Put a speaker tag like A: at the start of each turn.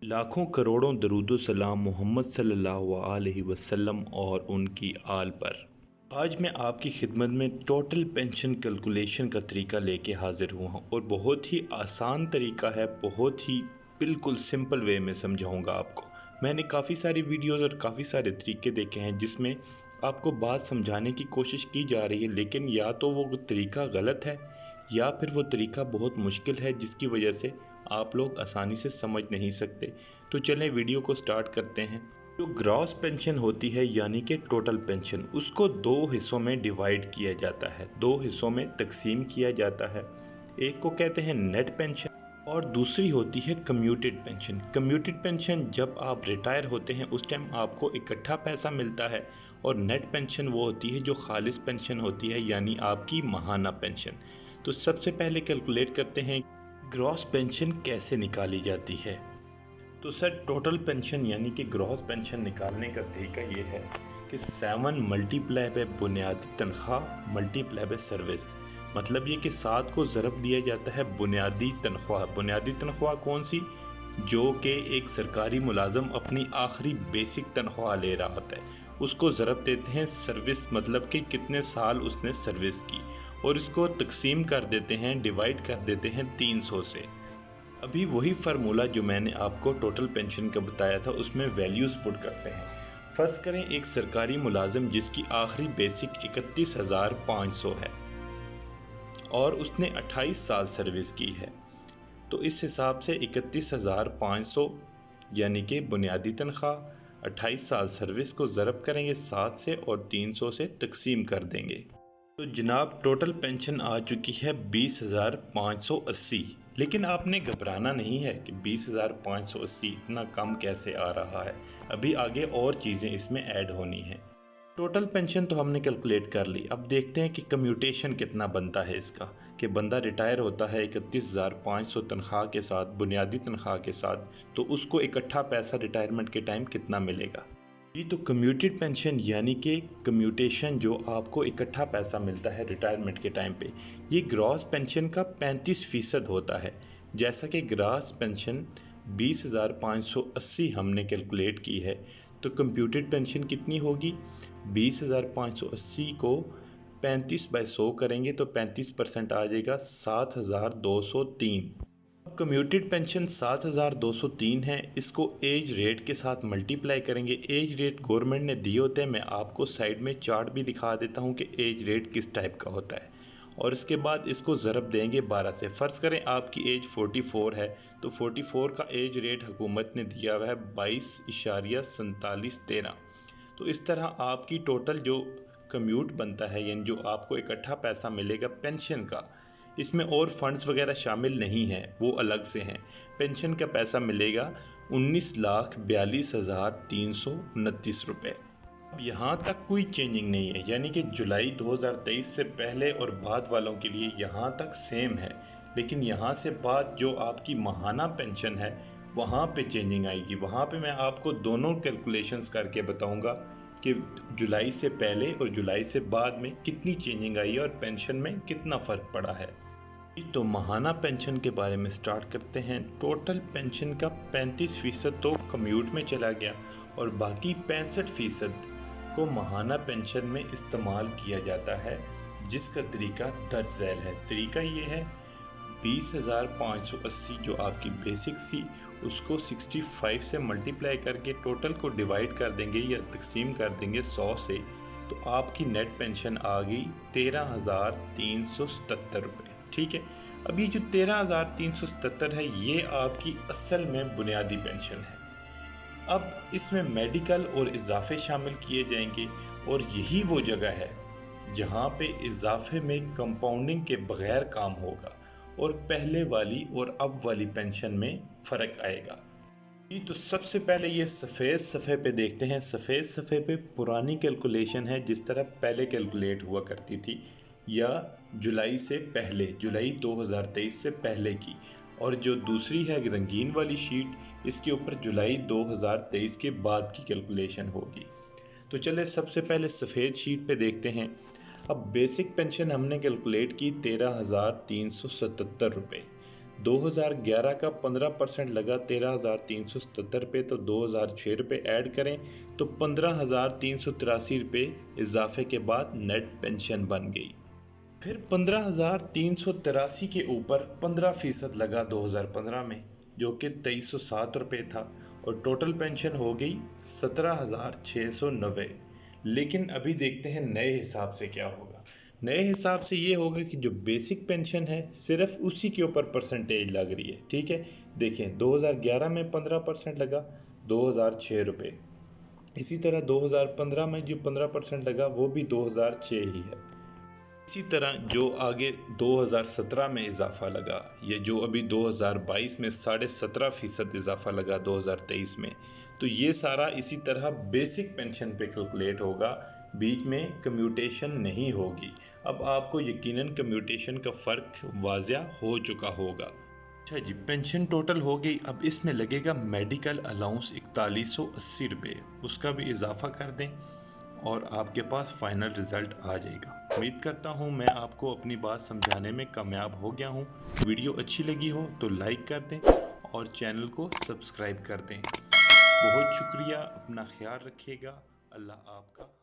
A: लाखों करोड़ों दरूदो सलाम मोहम्मद सल्लल्लाहु अलैहि वसल्लम और उनकी आल पर। आज मैं आपकी खिदमत में टोटल पेंशन कैलकुलेशन का तरीका लेके हाज़िर हुआ हूँ और बहुत ही आसान तरीका है, बहुत ही बिल्कुल सिंपल वे में समझाऊँगा आपको। मैंने काफ़ी सारी वीडियोज़ और काफ़ी सारे तरीके देखे हैं जिसमें आपको बात समझाने की कोशिश की जा रही है, लेकिन या तो वो तरीका गलत है या फिर वो तरीका बहुत मुश्किल है जिसकी वजह से आप लोग आसानी से समझ नहीं सकते। तो चलें वीडियो को स्टार्ट करते हैं। जो ग्रॉस पेंशन होती है यानी कि टोटल पेंशन, उसको दो हिस्सों में डिवाइड किया जाता है, दो हिस्सों में तकसीम किया जाता है। एक को कहते हैं नेट पेंशन और दूसरी होती है कम्यूटेड पेंशन। कम्यूटेड पेंशन जब आप रिटायर होते हैं उस टाइम आपको इकट्ठा पैसा मिलता है और नेट पेंशन वो होती है जो खालिस पेंशन होती है यानी आपकी माहाना पेंशन। तो सबसे पहले कैलकुलेट करते हैं ग्रॉस पेंशन कैसे निकाली जाती है। तो सर टोटल पेंशन यानी कि ग्रॉस पेंशन निकालने का तरीका ये है कि 7 मल्टीप्लाई बाय बुनियादी तनख्वाह मल्टीप्लाई बाय सर्विस। मतलब ये कि 7 को ज़रब दिया जाता है बुनियादी तनख्वाह। बुनियादी तनख्वाह कौन सी? जो कि एक सरकारी मुलाजम अपनी आखिरी बेसिक तनख्वाह ले रहा होता है, उसको ज़रब देते हैं सर्विस, मतलब कि कितने साल उसने सर्विस की, और इसको तकसीम कर देते हैं, डिवाइड कर देते हैं 300 से। अभी वही फार्मूला जो मैंने आपको टोटल पेंशन का बताया था उसमें वैल्यूज़ पुट करते हैं। फ़र्ज़ करें एक सरकारी मुलाजिम जिसकी आखिरी बेसिक 31,500 है और उसने 28 साल सर्विस की है। तो इस हिसाब से 31,500 यानी कि बुनियादी तनख्वाह 28 साल सर्विस को ज़रब करेंगे 7 से और 300 से तकसीम कर देंगे। तो जनाब टोटल पेंशन आ चुकी है 20,580। लेकिन आपने घबराना नहीं है कि 20,580 इतना कम कैसे आ रहा है। अभी आगे और चीज़ें इसमें ऐड होनी हैं। टोटल पेंशन तो हमने कैलकुलेट कर ली। अब देखते हैं कि कम्यूटेशन कितना बनता है इसका, कि बंदा रिटायर होता है 31,500 तनख्वाह के साथ, बुनियादी तनख्वाह के साथ, तो उसको इकट्ठा पैसा रिटायरमेंट के टाइम कितना मिलेगा। जी तो कम्यूटेड पेंशन यानी कि कम्यूटेशन जो आपको इकट्ठा पैसा मिलता है रिटायरमेंट के टाइम पे, ये ग्रॉस पेंशन का 35% होता है। जैसा कि ग्रॉस पेंशन 20,580 हमने कैलकुलेट की है, तो कंप्यूटेड पेंशन कितनी होगी? 20,580 को 35/100 करेंगे तो 35% आ जाएगा 7,203। कम्यूटेड पेंशन 7,203 है, इसको एज रेट के साथ मल्टीप्लाई करेंगे। एज रेट गवर्नमेंट ने दिए होते हैं, मैं आपको साइड में चार्ट भी दिखा देता हूँ कि एज रेट किस टाइप का होता है। और इसके बाद इसको ज़रब देंगे 12 से। फ़र्ज़ करें आपकी एज 44 है, तो 44 का एज रेट हुकूमत ने दिया हुआ है 22.4713। तो इस तरह आपकी टोटल जो कम्यूट बनता है यानी जो आपको इकट्ठा पैसा मिलेगा पेंशन का, इसमें और फंड्स वगैरह शामिल नहीं हैं, वो अलग से हैं। पेंशन का पैसा मिलेगा 19,42,329 रुपये। अब यहाँ तक कोई चेंजिंग नहीं है, यानी कि जुलाई 2023 से पहले और बाद वालों के लिए यहाँ तक सेम है। लेकिन यहाँ से बाद जो आपकी माहाना पेंशन है वहाँ पे चेंजिंग आएगी। वहाँ पे मैं आपको दोनों कैलकुलेशंस करके बताऊँगा कि जुलाई से पहले और जुलाई से बाद में कितनी चेंजिंग आई है और पेंशन में कितना फ़र्क पड़ा है। तो माहाना पेंशन के बारे में स्टार्ट करते हैं। टोटल पेंशन का 35% तो कम्यूट में चला गया और बाकी 65% को माहाना पेंशन में इस्तेमाल किया जाता है, जिसका तरीका दर्ज झैल है। तरीका ये है 20,580 जो आपकी बेसिक्स थी उसको 65 से मल्टीप्लाई करके टोटल को डिवाइड कर देंगे या तकसीम कर देंगे 100 से, तो आपकी नेट पेंशन आ गई 13,377 रुपये। ठीक है, अब ये जो 13,377 है ये आपकी असल में बुनियादी पेंशन है। अब इसमें मेडिकल और इजाफे शामिल किए जाएंगे और यही वो जगह है जहाँ पे इजाफे में कंपाउंडिंग के बगैर काम होगा और पहले वाली और अब वाली पेंशन में फ़र्क आएगा। जी तो सबसे पहले ये सफ़ेद सफ़े पे देखते हैं। सफ़ेद सफ़े पे पुरानी कैलकुलेशन है जिस तरह पहले कैलकुलेट हुआ करती थी, या जुलाई से पहले, जुलाई 2023 से पहले की। और जो दूसरी है रंगीन वाली शीट, इसके ऊपर जुलाई 2023 के बाद की कैलकुलेशन होगी। तो चले सबसे पहले सफ़ेद शीट पे देखते हैं। अब बेसिक पेंशन हमने कैलकुलेट की 13,377 रुपये। 2011 का 15% लगा 13,377 रुपये, तो 2,006 रुपये ऐड करें तो 15,383 रुपये इजाफे के बाद नेट पेंशन बन गई। फिर 15,383 के ऊपर 15% लगा 2015 में, जो कि 2307 रुपये था, और टोटल पेंशन हो गई 17,690। लेकिन अभी देखते हैं नए हिसाब से क्या होगा। नए हिसाब से ये होगा कि जो बेसिक पेंशन है सिर्फ उसी के ऊपर परसेंटेज लग रही है। ठीक है, देखें 2011 में 15% लगा 2,006 रुपये, इसी तरह 2015 में जो 15% लगा वो भी 2,006 ही है। इसी तरह जो आगे 2017 में इजाफा लगा, ये जो अभी 2022 में 17.5% इजाफा लगा 2023 में, तो ये सारा इसी तरह बेसिक पेंशन पे कैलकुलेट होगा, बीच में कम्यूटेशन नहीं होगी। अब आपको यकीनन कम्यूटेशन का फ़र्क वाज़िया हो चुका होगा। अच्छा जी, पेंशन टोटल हो गई। अब इसमें लगेगा मेडिकल अलाउंस 4180 रुपये, उसका भी इजाफा कर दें और आपके पास फाइनल रिज़ल्ट आ जाएगा। उम्मीद करता हूँ मैं आपको अपनी बात समझाने में कामयाब हो गया हूँ। वीडियो अच्छी लगी हो तो लाइक कर दें और चैनल को सब्सक्राइब कर दें। बहुत शुक्रिया, अपना ख्याल रखिएगा। अल्लाह आपका